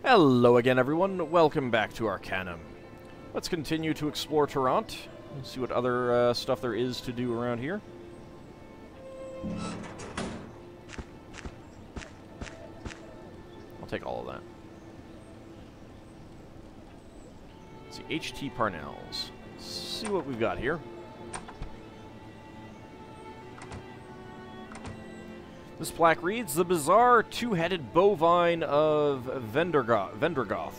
Hello again, everyone. Welcome back to Arcanum. Let's continue to explore Tarant and see what other stuff there is to do around here. I'll take all of that. Let's see, HT Parnells. Let's see what we've got here. This plaque reads, the bizarre two-headed bovine of Vendragoth.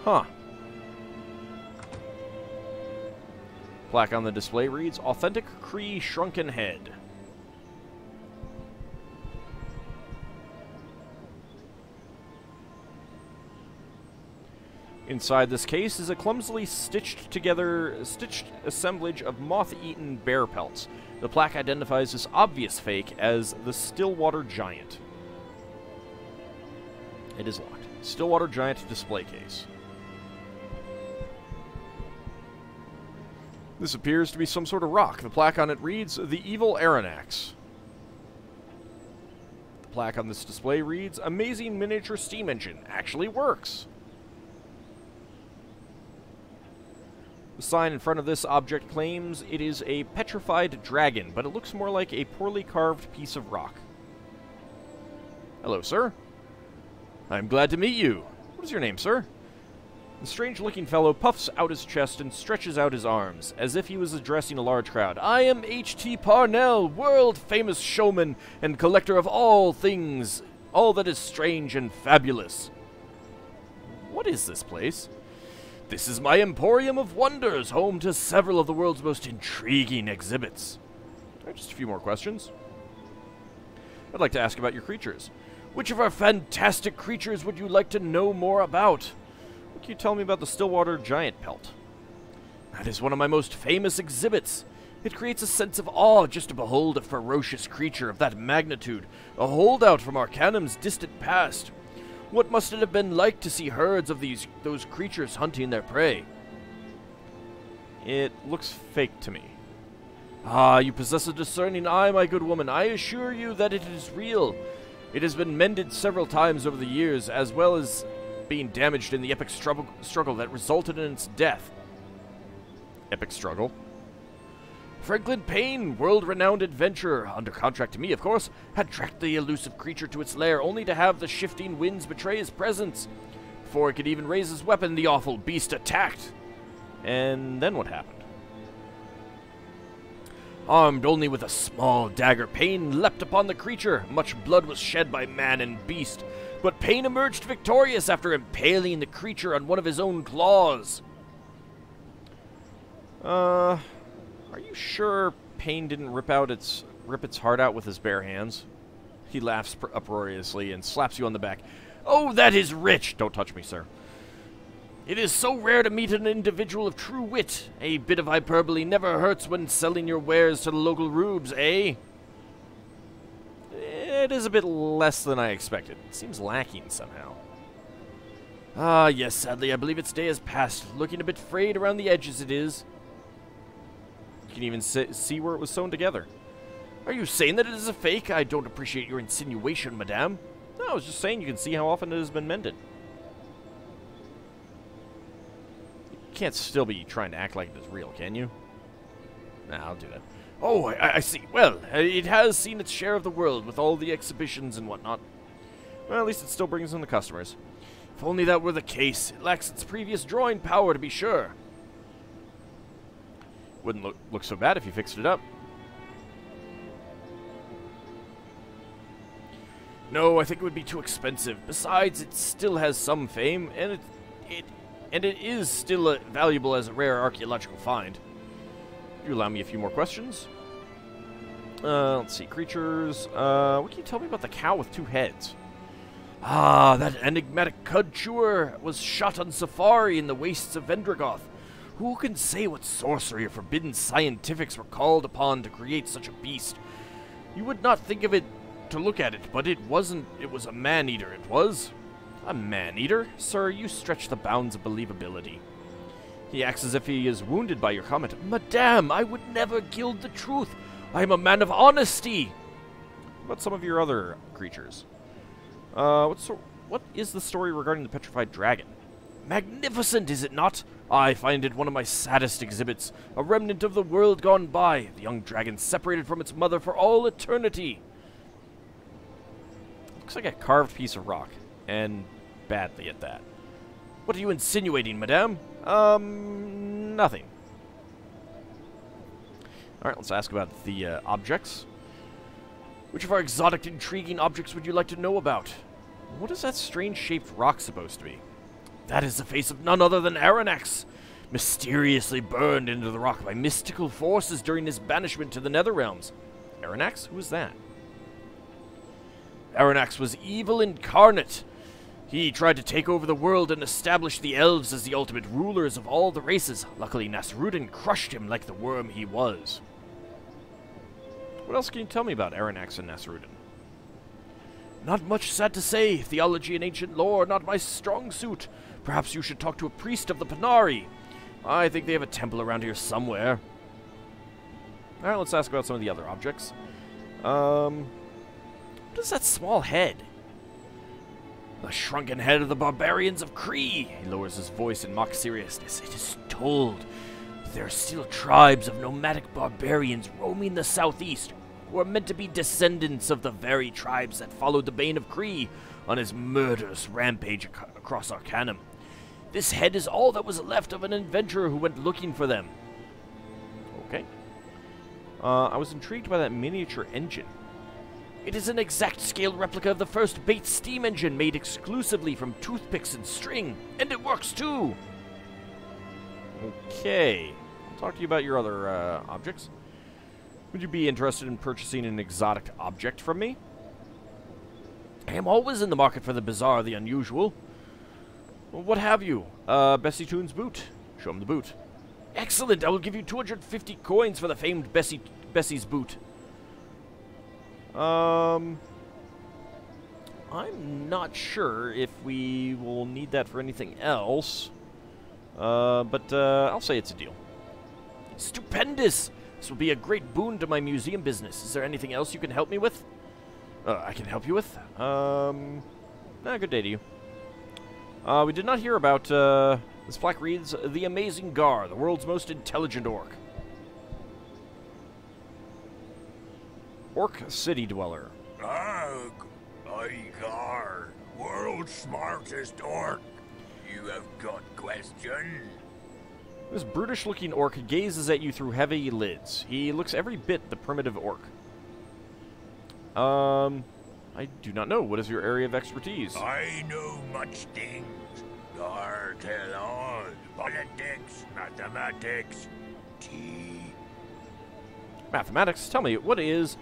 Huh. Plaque on the display reads, authentic Cree shrunken head. Inside this case is a clumsily stitched assemblage of moth-eaten bear pelts. The plaque identifies this obvious fake as the Stillwater Giant. It is locked. Stillwater Giant display case. This appears to be some sort of rock. The plaque on it reads, the Evil Aranax. The plaque on this display reads, amazing miniature steam engine. Actually works. The sign in front of this object claims it is a petrified dragon, but it looks more like a poorly carved piece of rock. Hello, sir. I'm glad to meet you. What is your name, sir? The strange-looking fellow puffs out his chest and stretches out his arms, as if he was addressing a large crowd. I am H.T. Parnell, world-famous showman and collector of all things, all that is strange and fabulous. What is this place? This is my Emporium of Wonders, home to several of the world's most intriguing exhibits. Just a few more questions. I'd like to ask about your creatures. Which of our fantastic creatures would you like to know more about? What can you tell me about the Stillwater Giant pelt? That is one of my most famous exhibits. It creates a sense of awe just to behold a ferocious creature of that magnitude, a holdout from Arcanum's distant past. What must it have been like to see herds of those creatures hunting their prey? It looks fake to me. Ah, you possess a discerning eye, my good woman. I assure you that it is real. It has been mended several times over the years, as well as being damaged in the epic struggle that resulted in its death. Epic struggle? Franklin Payne, world-renowned adventurer, under contract to me, of course, had tracked the elusive creature to its lair, only to have the shifting winds betray his presence. Before it could even raise his weapon, the awful beast attacked. And then what happened? Armed only with a small dagger, Payne leapt upon the creature. Much blood was shed by man and beast, but Payne emerged victorious after impaling the creature on one of his own claws. Are you sure Payne didn't rip its heart out with his bare hands? He laughs uproariously and slaps you on the back. Oh, that is rich! Don't touch me, sir. It is so rare to meet an individual of true wit. A bit of hyperbole never hurts when selling your wares to the local rubes, eh? It is a bit less than I expected. It seems lacking somehow. Ah, yes, sadly, I believe its day has passed. Looking a bit frayed around the edges, it is. You can even see where it was sewn together. Are you saying that it is a fake? I don't appreciate your insinuation, madame. No, I was just saying you can see how often it has been mended. You can't still be trying to act like it is real, can you? Nah, I'll do that. Oh, I see. Well, it has seen its share of the world with all the exhibitions and whatnot. Well, at least it still brings in the customers. If only that were the case. It lacks its previous drawing power, to be sure. Wouldn't look so bad if you fixed it up. No, I think it would be too expensive. Besides, it still has some fame, and it is still valuable as a rare archaeological find. You allow me a few more questions? Let's see, creatures. What can you tell me about the cow with two heads? Ah, that enigmatic cud chewer was shot on safari in the wastes of Vendragoth. Who can say what sorcery or forbidden scientifics were called upon to create such a beast? You would not think of it to look at it, but it wasn't. It was a man-eater, it was. A man-eater? Sir, you stretch the bounds of believability. He acts as if he is wounded by your comment. Madame, I would never gild the truth. I am a man of honesty. What about some of your other creatures? What is the story regarding the petrified dragon? Magnificent, is it not? I find it one of my saddest exhibits, a remnant of the world gone by, the young dragon separated from its mother for all eternity. Looks like a carved piece of rock, and badly at that. What are you insinuating, madame? Nothing. Alright, let's ask about the objects. Which of our exotic, intriguing objects would you like to know about? What is that strange-shaped rock supposed to be? That is the face of none other than Aranax, mysteriously burned into the rock by mystical forces during his banishment to the Netherrealms. Aranax? Who is that? Aranax was evil incarnate. He tried to take over the world and establish the elves as the ultimate rulers of all the races. Luckily, Nasrudin crushed him like the worm he was. What else can you tell me about Aranax and Nasrudin? Not much sad to say. Theology and ancient lore, not my strong suit. Perhaps you should talk to a priest of the Panari. I think they have a temple around here somewhere. Alright, let's ask about some of the other objects. What is that small head? The shrunken head of the barbarians of Kree. He lowers his voice in mock seriousness. It is told that there are still tribes of nomadic barbarians roaming the southeast, who are meant to be descendants of the very tribes that followed the Bane of Kree on his murderous rampage across Arcanum. This head is all that was left of an adventurer who went looking for them. Okay. I was intrigued by that miniature engine. It is an exact scale replica of the first Bates steam engine made exclusively from toothpicks and string, and it works too! Okay. I'll talk to you about your other objects. Would you be interested in purchasing an exotic object from me? I am always in the market for the bizarre, the unusual. Well, what have you? Bessie Toon's boot. Show him the boot. Excellent! I will give you 250 coins for the famed Bessie's boot. I'm not sure if we will need that for anything else. But I'll say it's a deal. Stupendous! This will be a great boon to my museum business. Is there anything else you can help me with? I can help you with? Good day to you. We did not hear about, this plaque reads, The Amazing Gar, the world's most intelligent orc. Orc City Dweller. Ugh, Gar, world's smartest orc. You have got question? This brutish-looking orc gazes at you through heavy lids. He looks every bit the primitive orc. I do not know. What is your area of expertise? I know much things. Gar tell all. Politics, mathematics, tea. Mathematics? Tell me, what is...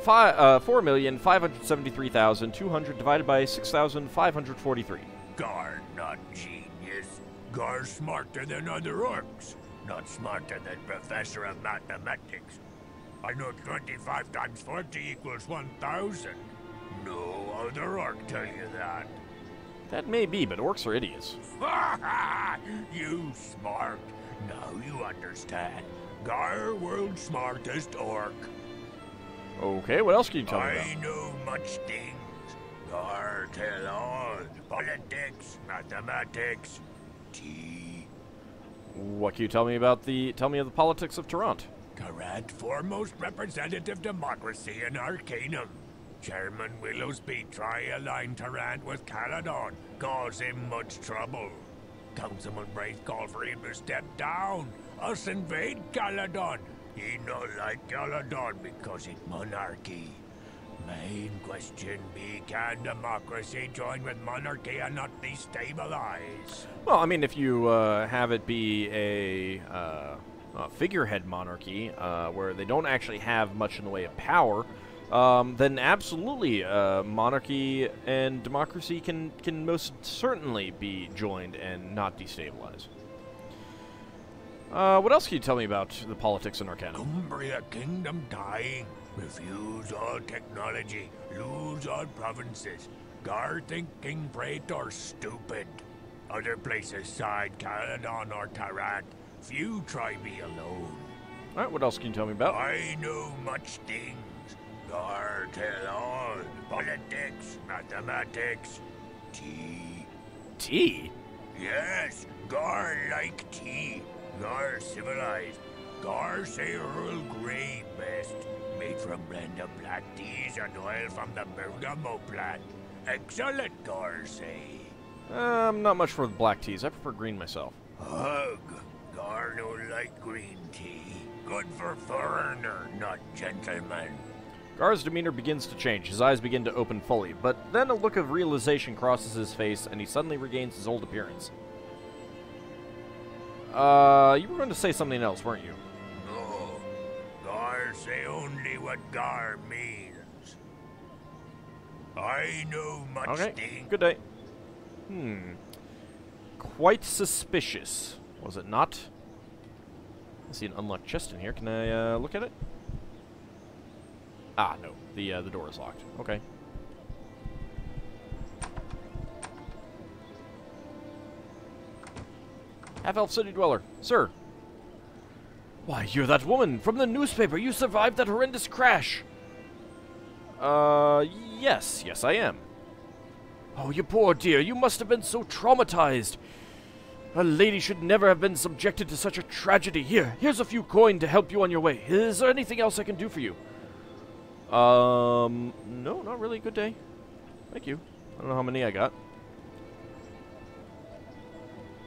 4,573,200 divided by 6,543. Gar not genius. Gar smarter than other orcs. Not smarter than Professor of Mathematics. I know 25 times 40 equals 1,000. No other orc tell you that. That may be, but orcs are idiots. You smart. Now you understand. Gar, world's smartest orc. Okay, what else can you tell me I about? know much things. Gar tell all. Politics, mathematics, tea. What can you tell me about tell me of the politics of Tarant? Tarant, foremost representative democracy in Arcanum. Chairman Willowsby try align Tarant with Caledon, cause him much trouble. Councilman Braith call for him to step down. Us invade Caledon. He not like Caledon because it's monarchy. Main question be, can democracy join with monarchy and not destabilize? Well, I mean, if you have it be a figurehead monarchy, where they don't actually have much in the way of power, then absolutely, monarchy and democracy can most certainly be joined and not destabilize. What else can you tell me about the politics in Arcanum? Cumbria kingdom dying. Refuse all technology. Lose all provinces. Gar think King Praetor stupid. Other places side Caledon or Tarant. Few try be alone. Alright, what else can you tell me about? I know much things. Gar tell all. Politics, mathematics, tea. Tea? Yes, Gar like tea. Gar civilized. Gar say Earl Grey best. Made from blend of black teas and oil from the bergamot plant. Excellent, Gar say. Not much for the black teas. I prefer green myself. Ugh, Gar no like green tea. Good for foreigner, not gentleman. Gar's demeanor begins to change. His eyes begin to open fully, but then a look of realization crosses his face, and he suddenly regains his old appearance. You were going to say something else, weren't you? No, Gar say only what Gar means. I know much Okay, thing. good day. Quite suspicious, was it not? I see an unlocked chest in here. Can I look at it? Ah, no. The door is locked. Okay. Half-elf city dweller. Sir. Why, you're that woman from the newspaper. You survived that horrendous crash. Yes. Yes, I am. Oh, you poor dear. You must have been so traumatized. A lady should never have been subjected to such a tragedy. Here's a few coin to help you on your way. Is there anything else I can do for you? No, not really. Good day. Thank you. I don't know how many I got.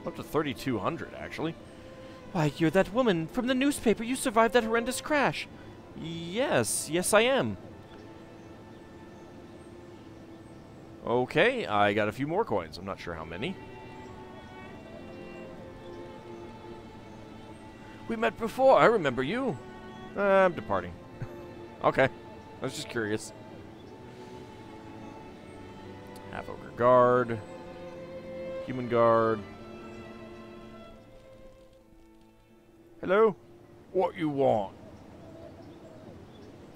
Up to 3,200, actually. Why, you're that woman from the newspaper. You survived that horrendous crash. Yes, I am. Okay, I got a few more coins. I'm not sure how many. We met before. I remember you. I'm departing. Okay. I was just curious. Half-ogre guard. Human guard. Hello? What you want?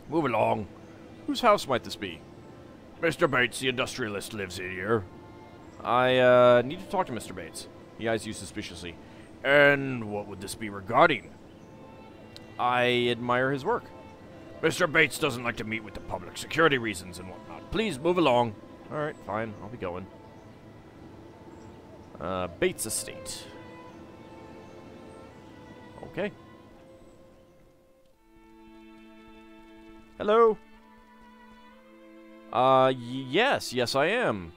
Move along. Whose house might this be? Mr. Bates, the industrialist, lives in here. I need to talk to Mr. Bates. He eyes you suspiciously. And what would this be regarding? I admire his work. Mr. Bates doesn't like to meet with the public, security reasons and whatnot. Please move along. Alright, fine. I'll be going. Bates Estate. Okay. Hello? Yes, I am.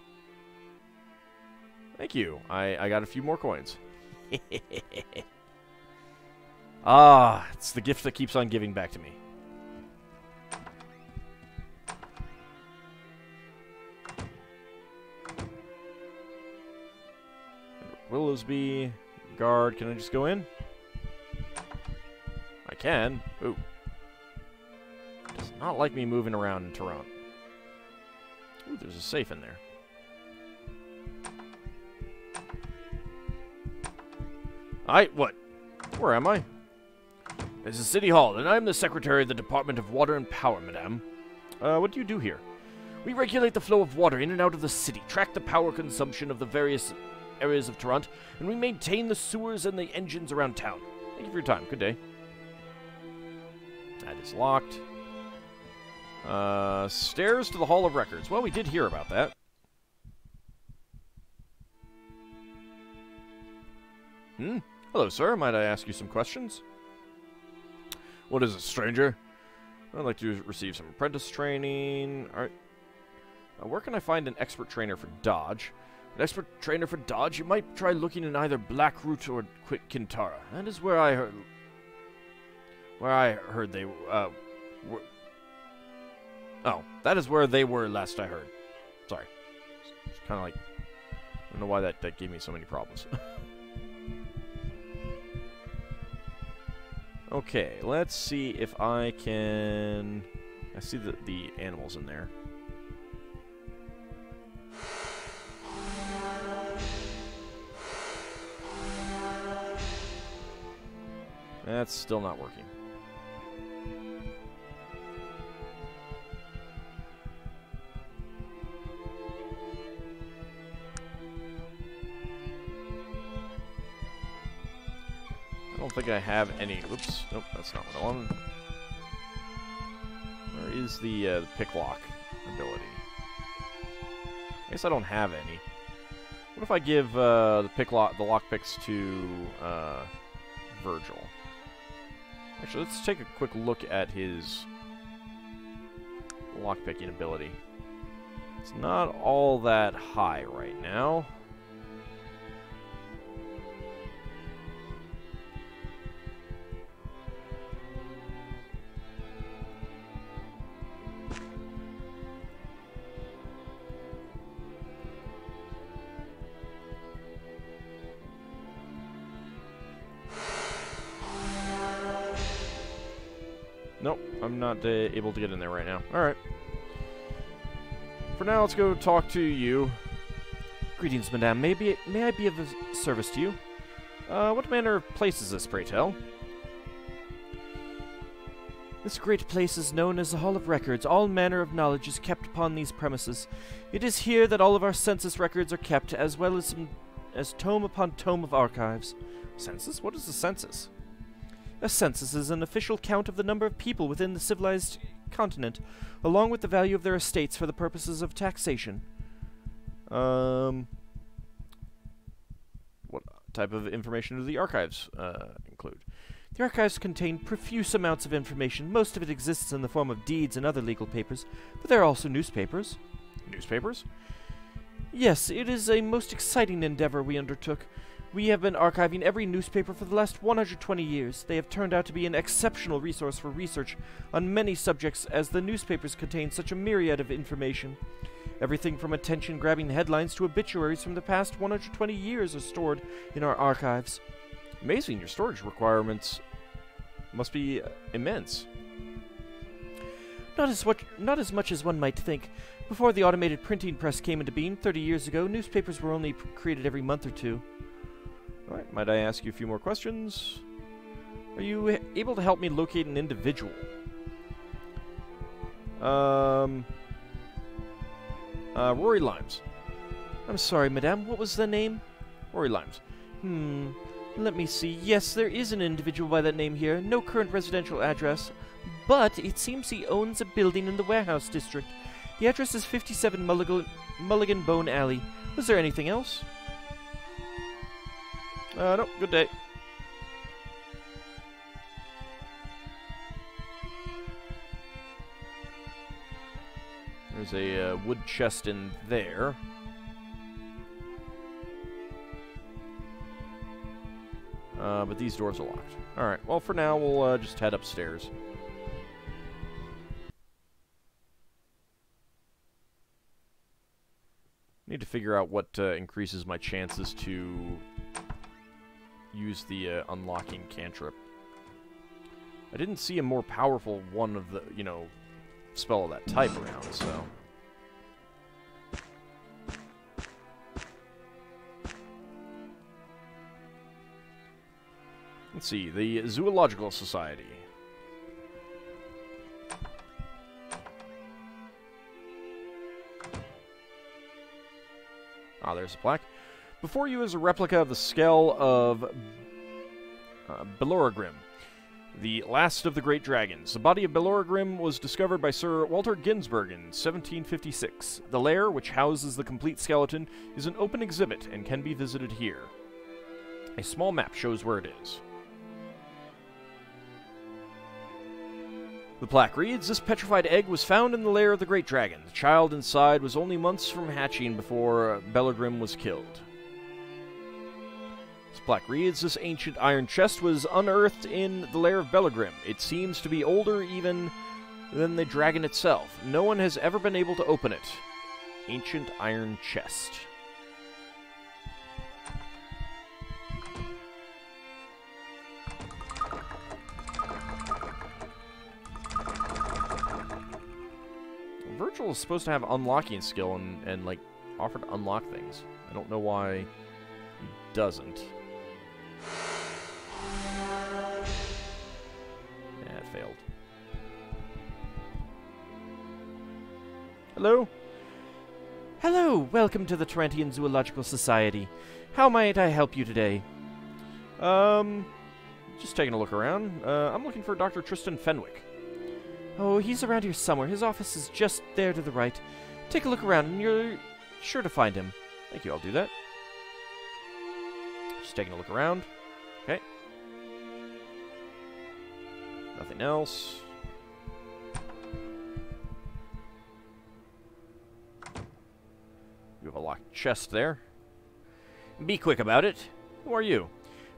Thank you. I got a few more coins. It's the gift that keeps on giving back to me. Willowsby, guard, can I just go in? I can. Ooh. Does not like me moving around in Tarant. Ooh, there's a safe in there. What? Where am I? This is City Hall, and I'm the Secretary of the Department of Water and Power, madame. What do you do here? We regulate the flow of water in and out of the city, track the power consumption of the various areas of Tarant, and we maintain the sewers and the engines around town. Thank you for your time. Good day. That is locked. Stairs to the Hall of Records. Well, we did hear about that. Hello, sir. Might I ask you some questions? What is it, stranger? I'd like to receive some apprentice training. Alright. Where can I find an expert trainer for dodge? An expert trainer for dodge? You might try looking in either Blackroot or Quit Kintara. That is where I heard... they were... Oh, that is where they were last I heard. Sorry. It's kind of like... I don't know why that gave me so many problems. Okay, let's see if I can... I see the animals in there. That's still not working. I don't think I have any. Oops. Nope, that's not what I wanted. Where is the picklock ability? I guess I don't have any. What if I give the lockpicks to Virgil? Actually, let's take a quick look at his lockpicking ability. It's not all that high right now. Nope, I'm not able to get in there right now. Alright. For now, let's go talk to you. Greetings, madame. May I be of service to you? What manner of place is this, pray tell? This great place is known as the Hall of Records. All manner of knowledge is kept upon these premises. It is here that all of our census records are kept, as well as tome upon tome of archives. Census? What is a census? A census is an official count of the number of people within the civilized continent, along with the value of their estates for the purposes of taxation. What type of information do the archives include? The archives contain profuse amounts of information. Most of it exists in the form of deeds and other legal papers, but there are also newspapers. Newspapers? Yes, it is a most exciting endeavor we undertook. We have been archiving every newspaper for the last 120 years. They have turned out to be an exceptional resource for research on many subjects, as the newspapers contain such a myriad of information. Everything from attention-grabbing headlines to obituaries from the past 120 years are stored in our archives. Amazing, your storage requirements must be immense. Not as much as one might think. Before the automated printing press came into being 30 years ago, newspapers were only created every month or two. Alright, might I ask you a few more questions? Are you able to help me locate an individual? Rory Limes. I'm sorry, madame, what was the name? Rory Limes. Let me see. Yes, there is an individual by that name here. No current residential address, but it seems he owns a building in the warehouse district. The address is 57 Mulligan Bone Alley. Was there anything else? Nope. Good day. There's a wood chest in there. But these doors are locked. Alright, well, for now, we'll just head upstairs. Need to figure out what increases my chances to use the unlocking cantrip. I didn't see a more powerful one of the, spell of that type around, so... Let's see, the Zoological Society. Ah, there's a plaque. Before you is a replica of the skull of Belorogrim, the last of the great dragons. The body of Belorogrim was discovered by Sir Walter Ginsburg in 1756. The lair, which houses the complete skeleton, is an open exhibit and can be visited here. A small map shows where it is. The plaque reads, "This petrified egg was found in the lair of the great dragon. The child inside was only months from hatching before Belorogrim was killed." This plaque reads, "This ancient iron chest was unearthed in the lair of Belorogrim. It seems to be older even than the dragon itself. No one has ever been able to open it. Ancient iron chest." Virgil is supposed to have unlocking skill and like, offer to unlock things. I don't know why he doesn't. Yeah, it failed. Hello? Hello! Welcome to the Tarantian Zoological Society. How might I help you today? Just taking a look around. I'm looking for Dr. Tristan Fenwick. Oh, he's around here somewhere. His office is just there to the right. Take a look around, and you're sure to find him. Thank you, I'll do that. Just taking a look around. Okay. Nothing else. You have a locked chest there. Be quick about it. Who are you?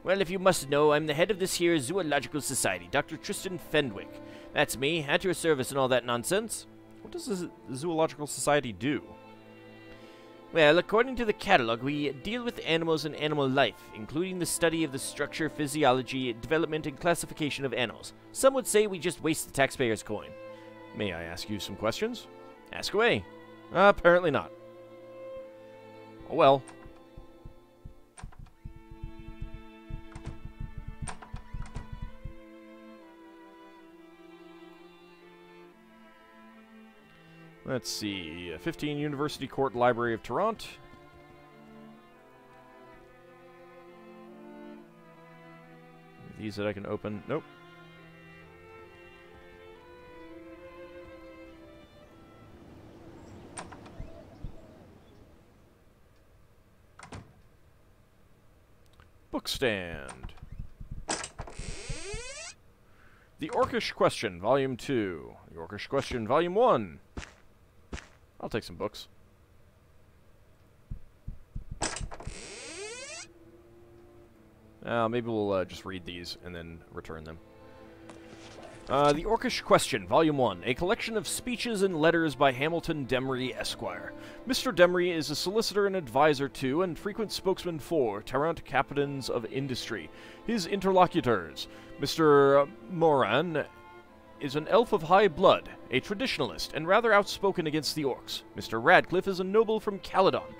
Well, if you must know, I'm the head of this here Zoological Society, Dr. Tristan Fenwick. That's me, at your service and all that nonsense. What does the Zoological Society do? Well, according to the catalog, we deal with animals and animal life, including the study of the structure, physiology, development, and classification of animals. Some would say we just waste the taxpayer's coin. May I ask you some questions? Ask away. Apparently not. Oh well. Let's see, 15 University Court Library of Tarant. These that I can open. Nope. Bookstand. The Orcish Question, Volume 2. The Orcish Question, Volume 1. I'll take some books. Maybe we'll just read these and then return them. The Orcish Question, Volume 1, a collection of speeches and letters by Hamilton Demry, Esquire. Mr. Demry is a solicitor and advisor to, and frequent spokesman for, Tarant captains of industry. His interlocutors, Mr. Moran, is an elf of high blood, a traditionalist, and rather outspoken against the orcs. Mr. Radcliffe is a noble from Caledon,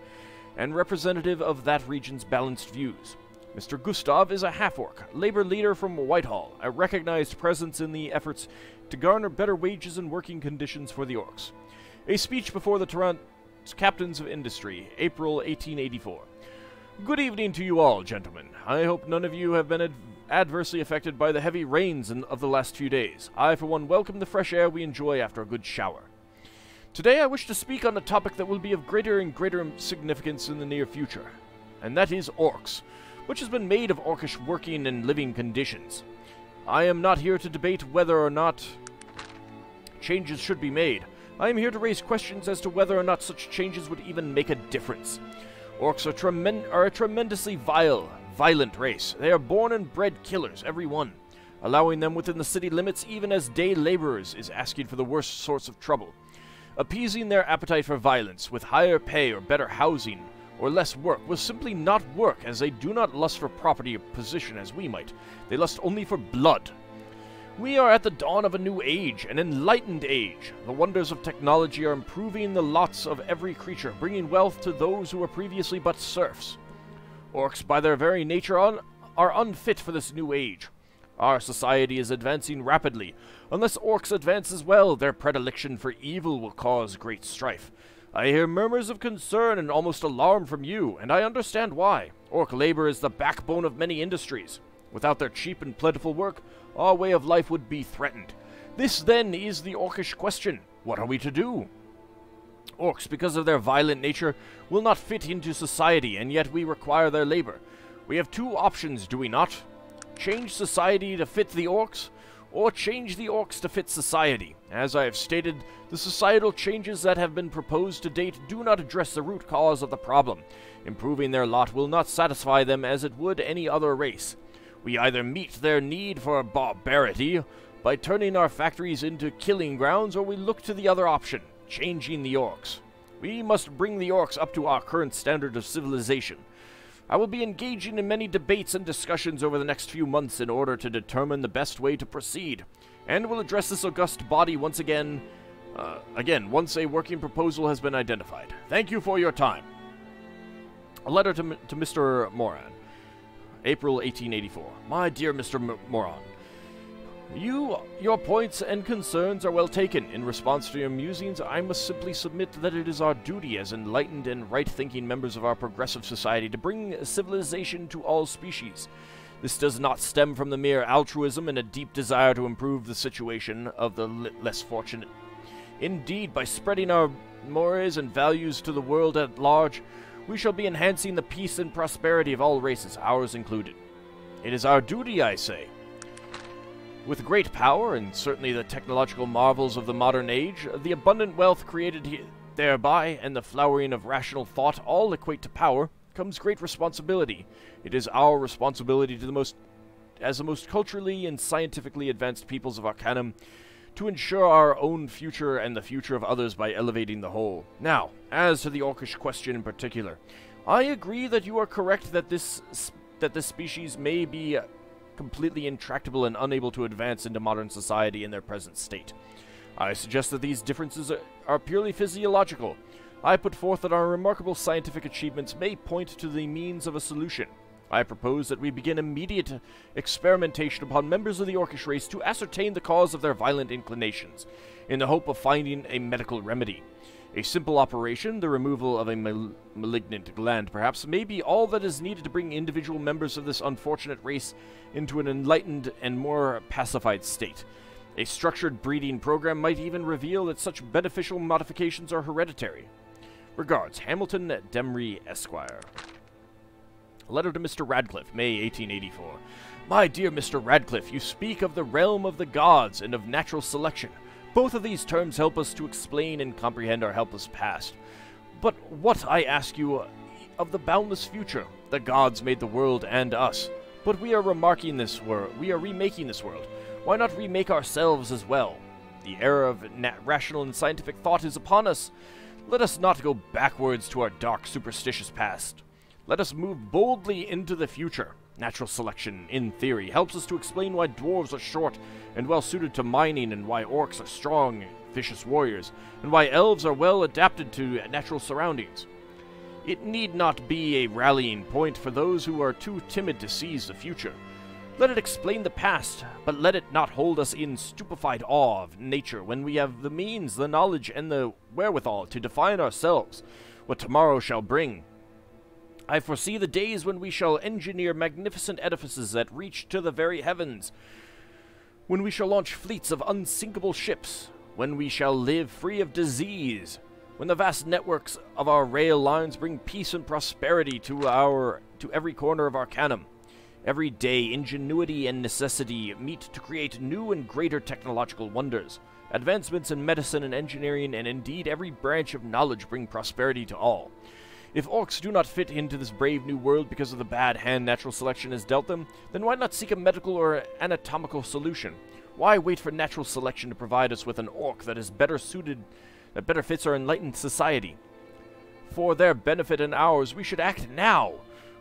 and representative of that region's balanced views. Mr. Gustav is a half-orc, labor leader from Whitehall, a recognized presence in the efforts to garner better wages and working conditions for the orcs. A speech before the Tarant captains of industry, April 1884. Good evening to you all, gentlemen. I hope none of you have been adversely affected by the heavy rains of the last few days. I, for one, welcome the fresh air we enjoy after a good shower. Today I wish to speak on a topic that will be of greater and greater significance in the near future, and that is orcs, which has been made of orcish working and living conditions. I am not here to debate whether or not changes should be made. I am here to raise questions as to whether or not such changes would even make a difference. Orcs are a tremendously violent race. They are born and bred killers, every one. Allowing them within the city limits, even as day laborers, is asking for the worst sorts of trouble. Appeasing their appetite for violence with higher pay or better housing or less work will simply not work, as they do not lust for property or position as we might. They lust only for blood. We are at the dawn of a new age, an enlightened age. The wonders of technology are improving the lots of every creature, bringing wealth to those who were previously but serfs. Orcs, by their very nature, are unfit for this new age. Our society is advancing rapidly. Unless orcs advance as well, their predilection for evil will cause great strife. I hear murmurs of concern and almost alarm from you, and I understand why. Orc labor is the backbone of many industries. Without their cheap and plentiful work, our way of life would be threatened. This, then, is the Orcish question. What are we to do? Orcs, because of their violent nature, will not fit into society, and yet we require their labor. We have two options, do we not? Change society to fit the orcs, or change the orcs to fit society. As I have stated, the societal changes that have been proposed to date do not address the root cause of the problem. Improving their lot will not satisfy them as it would any other race. We either meet their need for barbarity by turning our factories into killing grounds, or we look to the other option, changing the orcs. We must bring the orcs up to our current standard of civilization. I will be engaging in many debates and discussions over the next few months in order to determine the best way to proceed, and will address this august body once again, once a working proposal has been identified. Thank you for your time. A letter to Mr. Moran. April 1884. My dear Mr. Moran, your points and concerns are well taken. In response to your musings, I must simply submit that it is our duty as enlightened and right-thinking members of our progressive society to bring civilization to all species. This does not stem from the mere altruism and a deep desire to improve the situation of the less fortunate. Indeed, by spreading our mores and values to the world at large, we shall be enhancing the peace and prosperity of all races, ours included. It is our duty, I say. With great power, and certainly the technological marvels of the modern age, the abundant wealth created thereby, and the flowering of rational thought all equate to power, comes great responsibility. It is our responsibility to as the most culturally and scientifically advanced peoples of Arcanum, to ensure our own future and the future of others by elevating the whole. Now, as to the orcish question in particular, I agree that you are correct that this species may be completely intractable and unable to advance into modern society in their present state. I suggest that these differences are purely physiological. I put forth that our remarkable scientific achievements may point to the means of a solution. I propose that we begin immediate experimentation upon members of the orcish race to ascertain the cause of their violent inclinations, in the hope of finding a medical remedy. A simple operation, the removal of a malignant gland perhaps, may be all that is needed to bring individual members of this unfortunate race into an enlightened and more pacified state. A structured breeding program might even reveal that such beneficial modifications are hereditary. Regards, Hamilton Demry, Esquire. Letter to Mr. Radcliffe, May 1884. My dear Mr. Radcliffe, you speak of the realm of the gods and of natural selection. Both of these terms help us to explain and comprehend our helpless past. But what, I ask you, of the boundless future? The gods made the world and us. But we are remaking this world. Why not remake ourselves as well? The era of rational and scientific thought is upon us. Let us not go backwards to our dark, superstitious past. Let us move boldly into the future. Natural selection, in theory, helps us to explain why dwarves are short and well suited to mining, and why orcs are strong, vicious warriors, and why elves are well adapted to natural surroundings. It need not be a rallying point for those who are too timid to seize the future. Let it explain the past, but let it not hold us in stupefied awe of nature when we have the means, the knowledge, and the wherewithal to define ourselves what tomorrow shall bring. I foresee the days when we shall engineer magnificent edifices that reach to the very heavens, when we shall launch fleets of unsinkable ships, when we shall live free of disease, when the vast networks of our rail lines bring peace and prosperity to every corner of Arcanum. Every day, ingenuity and necessity meet to create new and greater technological wonders. Advancements in medicine and engineering, and indeed every branch of knowledge, bring prosperity to all. If orcs do not fit into this brave new world because of the bad hand natural selection has dealt them, then why not seek a medical or anatomical solution? Why wait for natural selection to provide us with an orc that is better suited, that better fits our enlightened society? For their benefit and ours, we should act now.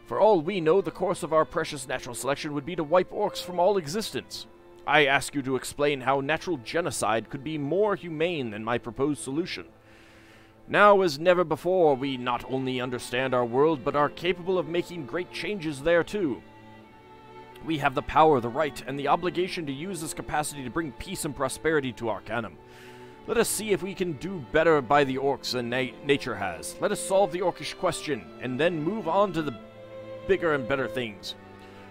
For all we know, the course of our precious natural selection would be to wipe orcs from all existence. I ask you to explain how natural genocide could be more humane than my proposed solution. Now as never before, we not only understand our world, but are capable of making great changes there too. We have the power, the right, and the obligation to use this capacity to bring peace and prosperity to Arcanum. Let us see if we can do better by the orcs than nature has. Let us solve the orcish question, and then move on to the bigger and better things.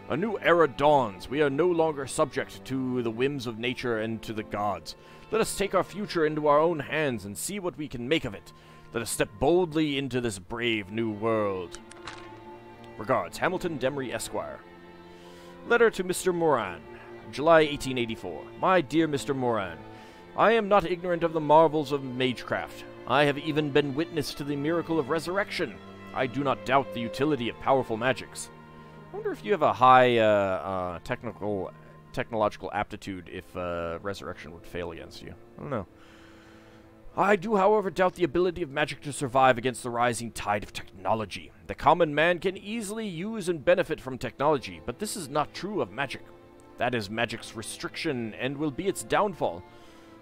A new era dawns. We are no longer subject to the whims of nature and to the gods. Let us take our future into our own hands and see what we can make of it. Let us step boldly into this brave new world. Regards, Hamilton Demry, Esquire. Letter to Mr. Moran, July 1884. My dear Mr. Moran, I am not ignorant of the marvels of magecraft. I have even been witness to the miracle of resurrection. I do not doubt the utility of powerful magics. I wonder if you have a high technological aptitude if resurrection would fail against you. I don't know. I do, however, doubt the ability of magic to survive against the rising tide of technology. The common man can easily use and benefit from technology, but this is not true of magic. That is magic's restriction and will be its downfall.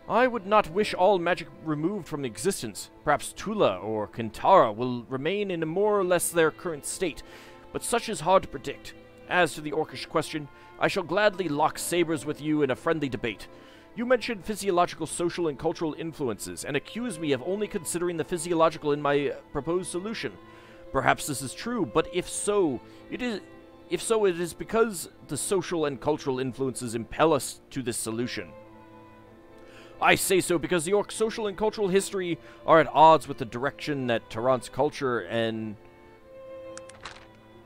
I would not wish all magic removed from existence. Perhaps Tula or Kintara will remain in a more or less their current state, but such is hard to predict. As to the orcish question, I shall gladly lock sabers with you in a friendly debate. You mentioned physiological, social, and cultural influences, and accuse me of only considering the physiological in my proposed solution. Perhaps this is true, but if so, it If so, it is because the social and cultural influences impel us to this solution. I say so because the Orcs' social and cultural history are at odds with the direction that Tarant's culture and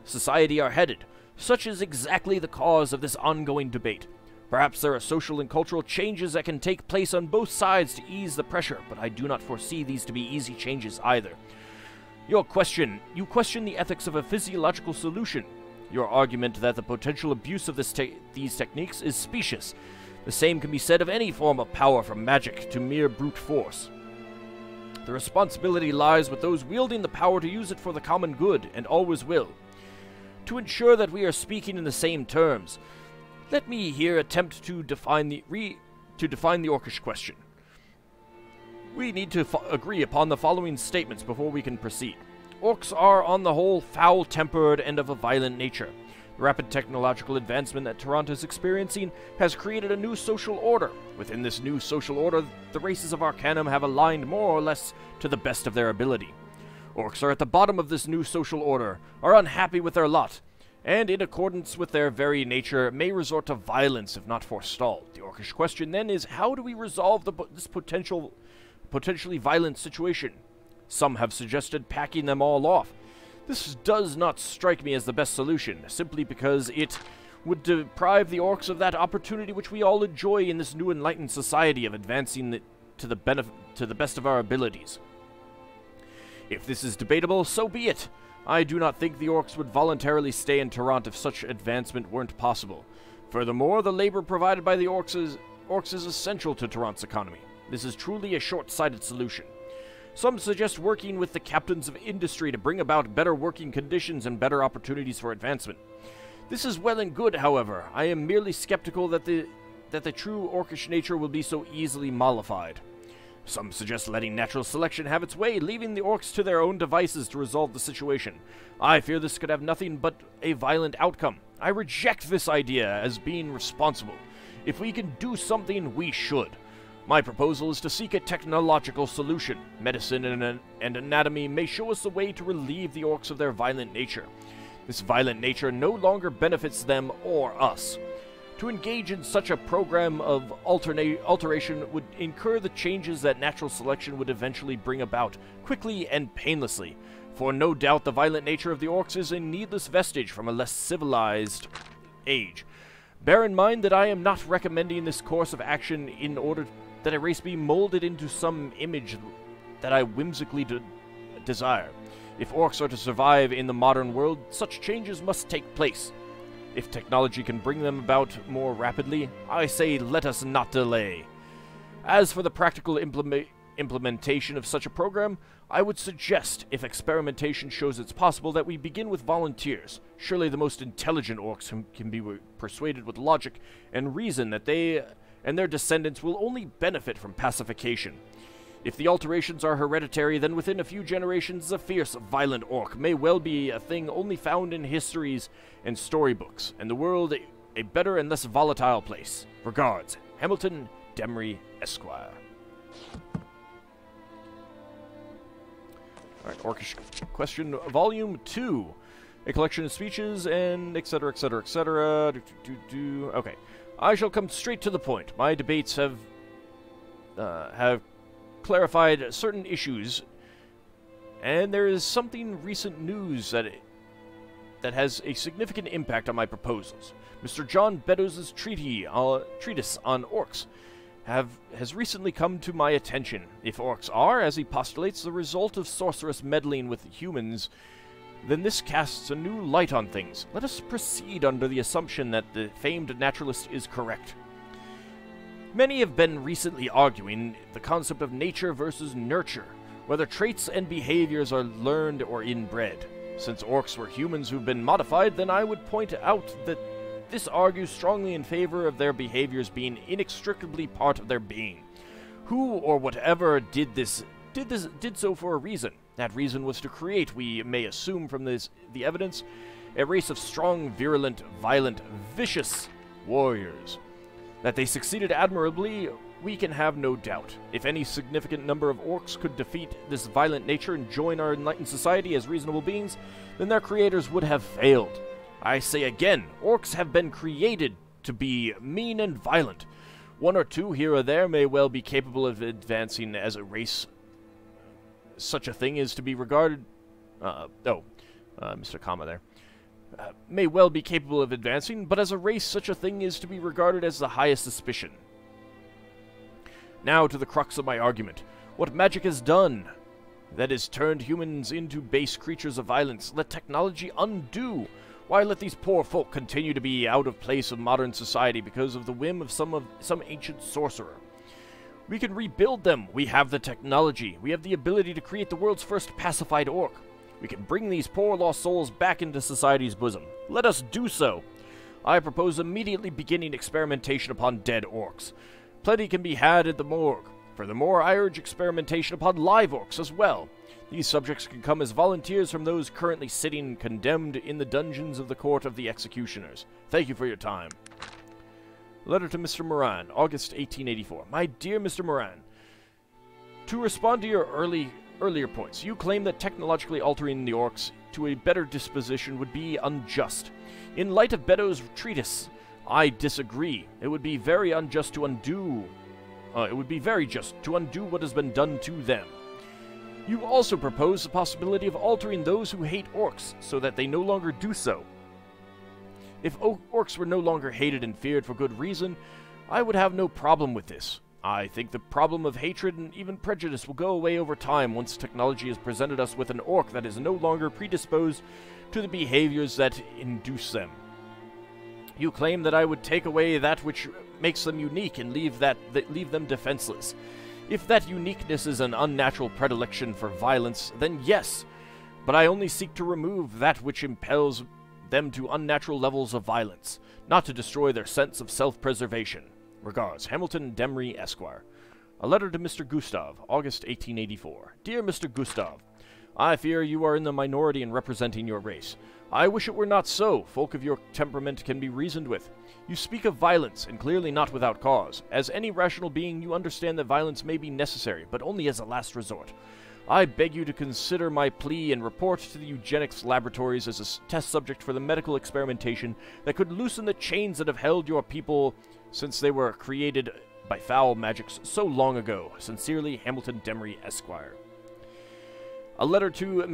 society are headed. Such is exactly the cause of this ongoing debate. Perhaps there are social and cultural changes that can take place on both sides to ease the pressure, but I do not foresee these to be easy changes either. You question the ethics of a physiological solution. Your argument that the potential abuse of these techniques is specious. The same can be said of any form of power, from magic to mere brute force. The responsibility lies with those wielding the power to use it for the common good, and always will. To ensure that we are speaking in the same terms, let me here attempt to define the Orcish question. We need to agree upon the following statements before we can proceed. Orcs are, on the whole, foul-tempered and of a violent nature. The rapid technological advancement that Tarant is experiencing has created a new social order. Within this new social order, the races of Arcanum have aligned more or less to the best of their ability. Orcs are at the bottom of this new social order, are unhappy with their lot, and in accordance with their very nature, may resort to violence if not forestalled. The Orcish question then is, how do we resolve this potentially violent situation? Some have suggested packing them all off. This does not strike me as the best solution, simply because it would deprive the Orcs of that opportunity which we all enjoy in this new enlightened society of advancing to the best of our abilities. If this is debatable, so be it. I do not think the Orcs would voluntarily stay in Tarant if such advancement weren't possible. Furthermore, the labor provided by the Orcs is essential to Tarant's economy. This is truly a short-sighted solution. Some suggest working with the captains of industry to bring about better working conditions and better opportunities for advancement. This is well and good, however. I am merely skeptical that the true Orcish nature will be so easily mollified. Some suggest letting natural selection have its way, leaving the Orcs to their own devices to resolve the situation. I fear this could have nothing but a violent outcome. I reject this idea as being responsible. If we can do something, we should. My proposal is to seek a technological solution. Medicine and anatomy may show us a way to relieve the Orcs of their violent nature. This violent nature no longer benefits them or us. To engage in such a program of alteration would incur the changes that natural selection would eventually bring about, quickly and painlessly, for no doubt the violent nature of the Orcs is a needless vestige from a less civilized age. Bear in mind that I am not recommending this course of action in order that a race be molded into some image that I whimsically desire. If Orcs are to survive in the modern world, such changes must take place. If technology can bring them about more rapidly, I say let us not delay. As for the practical implementation of such a program, I would suggest, if experimentation shows it's possible, that we begin with volunteers. Surely the most intelligent Orcs can be persuaded with logic and reason that they and their descendants will only benefit from pacification. If the alterations are hereditary, then within a few generations, a fierce, violent Orc may well be a thing only found in histories and storybooks, and the world a better and less volatile place. Regards, Hamilton Demry, Esquire. Alright, Orcish Question, Volume 2. A collection of speeches and etc., etc., etc. Okay. I shall come straight to the point. My debates have clarified certain issues, and there is something recent news that has a significant impact on my proposals. Mr. John Beddoes' treatise on Orcs has recently come to my attention. If Orcs are, as he postulates, the result of sorcerous meddling with humans, then this casts a new light on things. Let us proceed under the assumption that the famed naturalist is correct. Many have been recently arguing the concept of nature versus nurture, whether traits and behaviors are learned or inbred. Since Orcs were humans who've been modified, then I would point out that this argues strongly in favor of their behaviors being inextricably part of their being. Who or whatever did so for a reason. That reason was to create, we may assume from the evidence, a race of strong, virulent, violent, vicious warriors. That they succeeded admirably, we can have no doubt. If any significant number of Orcs could defeat this violent nature and join our enlightened society as reasonable beings, then their creators would have failed. I say again, orcs have been created to be mean and violent. One or two here or there may well be capable of advancing as a race. Such a thing is to be regarded... Mr. Comma there. May well be capable of advancing, but as a race such a thing is to be regarded as the highest suspicion. Now to the crux of my argument. What magic has done, that has turned humans into base creatures of violence, let technology undo. Why let these poor folk continue to be out of place in modern society because of the whim of some ancient sorcerer? We can rebuild them. We have the technology. We have the ability to create the world's first pacified orc. We can bring these poor lost souls back into society's bosom. Let us do so. I propose immediately beginning experimentation upon dead orcs. Plenty can be had at the morgue. Furthermore, I urge experimentation upon live orcs as well. These subjects can come as volunteers from those currently sitting condemned in the dungeons of the Court of the Executioners. Thank you for your time. Letter to Mr. Moran, August 1884. My dear Mr. Moran, to respond to your earlier points, you claim that technologically altering the orcs to a better disposition would be unjust. In light of Beddoes' treatise, I disagree. It would be very unjust to undo... it would be very just to undo what has been done to them. You also propose the possibility of altering those who hate orcs so that they no longer do so. If orcs were no longer hated and feared for good reason, I would have no problem with this. I think the problem of hatred and even prejudice will go away over time once technology has presented us with an orc that is no longer predisposed to the behaviors that induce them. You claim that I would take away that which makes them unique and leave them defenseless. If that uniqueness is an unnatural predilection for violence, then yes, but I only seek to remove that which impels them to unnatural levels of violence, not to destroy their sense of self-preservation. Regards, Hamilton Demry, Esquire. A letter to Mr. Gustav, August 1884. Dear Mr. Gustav, I fear you are in the minority in representing your race. I wish it were not so. Folk of your temperament can be reasoned with. You speak of violence, and clearly not without cause. As any rational being, you understand that violence may be necessary, but only as a last resort. I beg you to consider my plea and report to the eugenics laboratories as a test subject for the medical experimentation that could loosen the chains that have held your people since they were created by foul magics so long ago. Sincerely, Hamilton Demry, Esquire. A letter to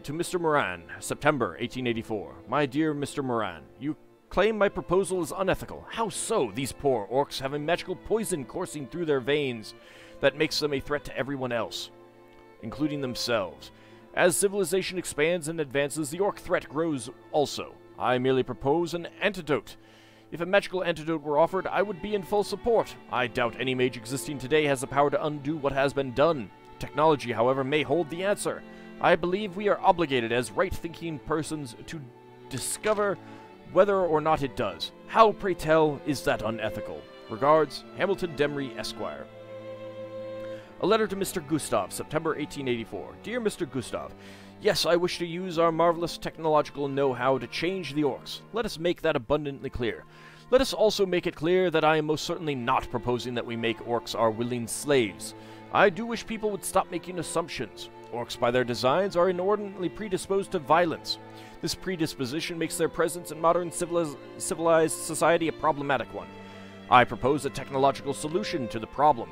Mr. Moran, September 1884. My dear Mr. Moran, you claim my proposal is unethical. How so? These poor orcs have a magical poison coursing through their veins that makes them a threat to everyone else, including themselves. As civilization expands and advances, the orc threat grows also. I merely propose an antidote. If a magical antidote were offered, I would be in full support. I doubt any mage existing today has the power to undo what has been done. Technology, however, may hold the answer. I believe we are obligated as right-thinking persons to discover whether or not it does. How, pray tell, is that unethical? Regards, Hamilton Demry, Esquire. A letter to Mr. Gustav, September 1884. Dear Mr. Gustav, yes, I wish to use our marvelous technological know-how to change the orcs. Let us make that abundantly clear. Let us also make it clear that I am most certainly not proposing that we make orcs our willing slaves. I do wish people would stop making assumptions. Orcs, by their designs, are inordinately predisposed to violence. This predisposition makes their presence in modern civilized society a problematic one. I propose a technological solution to the problem.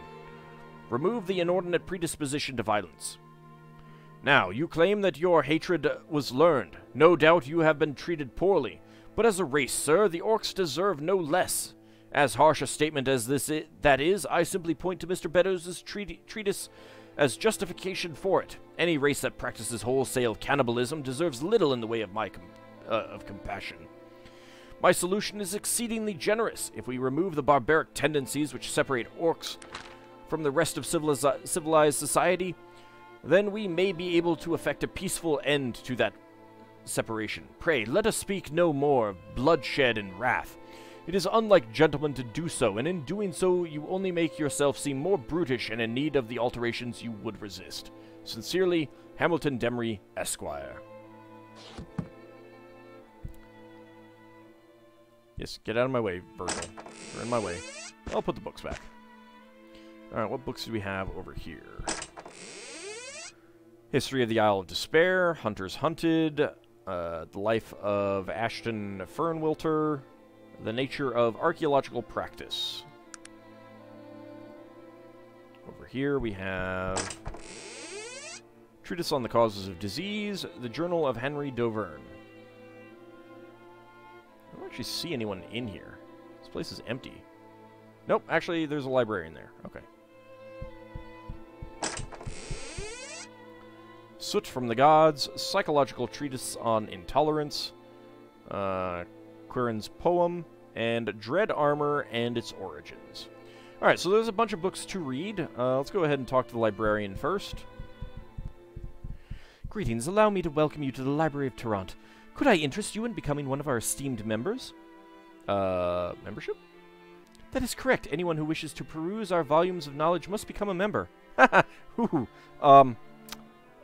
Remove the inordinate predisposition to violence. Now, you claim that your hatred was learned. No doubt you have been treated poorly. But as a race, sir, the orcs deserve no less. As harsh a statement as that is, I simply point to Mr. Beddoes' treatise as justification for it. Any race that practices wholesale cannibalism deserves little in the way of of compassion. My solution is exceedingly generous. If we remove the barbaric tendencies which separate orcs from the rest of civilized society, then we may be able to effect a peaceful end to that separation. Pray, let us speak no more of bloodshed and wrath. It is unlike gentlemen to do so, and in doing so you only make yourself seem more brutish and in need of the alterations you would resist. Sincerely, Hamilton Demry, Esquire. Yes, get out of my way, Virgil. You're in my way. I'll put the books back. Alright, what books do we have over here? History of the Isle of Despair, Hunters Hunted, The life of Ashton Fernwilter. The nature of archaeological practice. Over here we have Treatise on the Causes of Disease, the Journal of Henry d'Auvergne. I don't actually see anyone in here. This place is empty. Nope, actually there's a librarian there. Okay. Soot from the Gods, Psychological Treatise on Intolerance, Quirin's Poem, and Dread Armor and its Origins. Alright, so there's a bunch of books to read. Let's go ahead and talk to the librarian first. Greetings, allow me to welcome you to the Library of Tarant. Could I interest you in becoming one of our esteemed members? Membership? That is correct. Anyone who wishes to peruse our volumes of knowledge must become a member. Haha,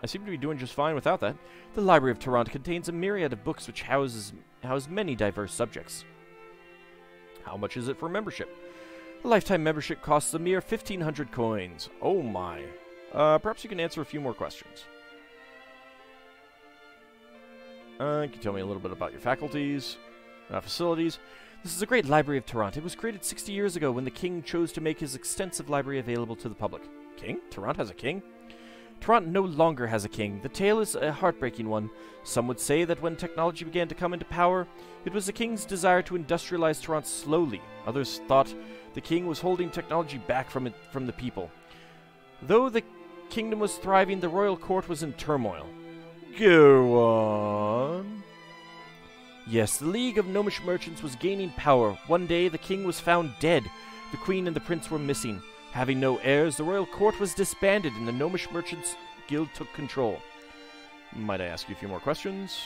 I seem to be doing just fine without that. The Library of Tarant contains a myriad of books which house many diverse subjects. How much is it for membership? A lifetime membership costs a mere 1,500 coins. Oh my. Perhaps you can answer a few more questions. Can you tell me a little bit about your faculties, facilities? This is a great Library of Tarant. It was created 60 years ago when the king chose to make his extensive library available to the public. King? Tarant has a king? Tarant no longer has a king. The tale is a heartbreaking one. Some would say that when technology began to come into power, it was the king's desire to industrialize Tarant slowly. Others thought the king was holding technology back from the people. Though the kingdom was thriving, the royal court was in turmoil. Go on. Yes, the League of Gnomish Merchants was gaining power. One day, the king was found dead. The queen and the prince were missing. Having no heirs, the royal court was disbanded and the Gnomish Merchants Guild took control. Might I ask you a few more questions?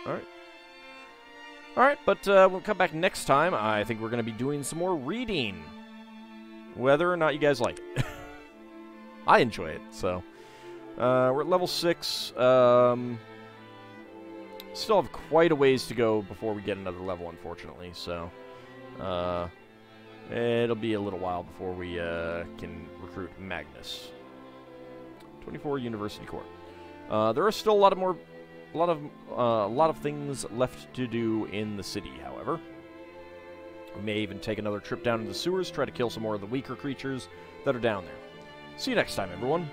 Alright. Alright, but we'll come back next time. I think we're going to be doing some more reading. Whether or not you guys like it. I enjoy it, so. We're at level 6. Still have quite a ways to go before we get another level, unfortunately, so. It'll be a little while before we can recruit Magnus. 24 University Court. There are still a lot of things left to do in the city, however. We may even take another trip down to the sewers, try to kill some more of the weaker creatures that are down there. See you next time, everyone.